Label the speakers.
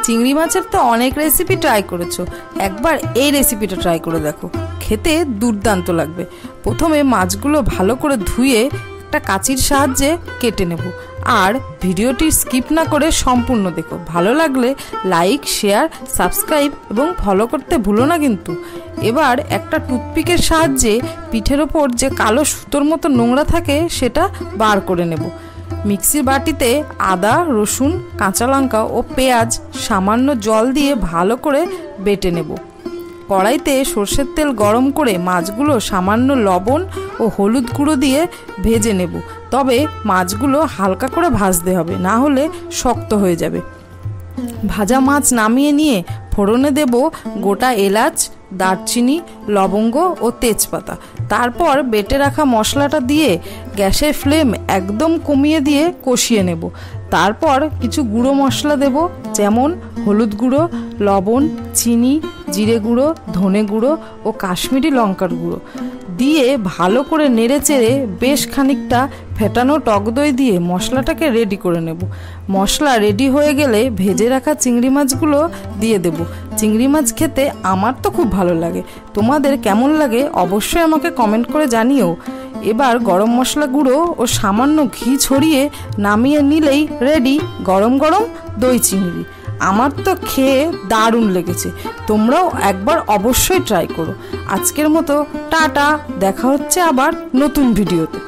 Speaker 1: চিংড়ি মাছের তো অনেক রেসিপি ট্রাই করেছো, একবার এই রেসিপিটা ট্রাই করে দেখো, খেতে দুর্দান্ত লাগবে। প্রথমে মাছগুলো ভালো করে ধুয়ে একটা কাঁচির সাহায্যে কেটে নেব। আর ভিডিওটি স্কিপ না করে সম্পূর্ণ দেখো। ভালো লাগলে লাইক, শেয়ার, সাবস্ক্রাইব এবং ফলো করতে ভুলো না কিন্তু। এবার একটা টুথপিকের সাহায্যে পিঠের ওপর যে কালো সুতোর মতো নোংরা থাকে সেটা বার করে নেব। মিক্সির বাটিতে আদা, রসুন, কাঁচা লঙ্কা ও পেঁয়াজ সামান্য জল দিয়ে ভালো করে বেটে নেব। কড়াইতে সর্ষের তেল গরম করে মাছগুলো সামান্য লবণ ও হলুদ গুঁড়ো দিয়ে ভেজে নেব। তবে মাছগুলো হালকা করে ভাজতে হবে, না হলে শক্ত হয়ে যাবে। ভাজা মাছ নামিয়ে নিয়ে ফোড়নে দেব গোটা এলাচ, দারচিনি, লবঙ্গ ও তেজপাতা। তারপর বেটে রাখা মশলাটা দিয়ে গ্যাসের ফ্লেম একদম কমিয়ে দিয়ে কষিয়ে নেব। তারপর কিছু গুঁড়ো মশলা দেব, যেমন হলুদ গুঁড়ো, লবণ, চিনি, জিরে গুঁড়ো, ধনে গুঁড়ো ও কাশ্মীরি লঙ্কার গুঁড়ো দিয়ে ভালো করে নেড়ে চেড়ে বেশ খানিকটা ফেটানো টক দই দিয়ে মশলাটাকে রেডি করে নেব। মশলা রেডি হয়ে গেলে ভেজে রাখা চিংড়ি মাছগুলো দিয়ে দেব। চিংড়ি মাছ খেতে আমার তো খুব ভালো লাগে, তোমাদের কেমন লাগে অবশ্যই আমাকে কমেন্ট করে জানিও। এবার গরম মশলা গুঁড়ো ও সামান্য ঘি ছড়িয়ে নামিয়ে নিলেই রেডি গরম গরম দই চিংড়ি। আমার তো খেয়ে দারুণ লেগেছে, তোমরাও একবার অবশ্যই ট্রাই করো। আজকের মতো টাটা, দেখা হচ্ছে আবার নতুন ভিডিওতে।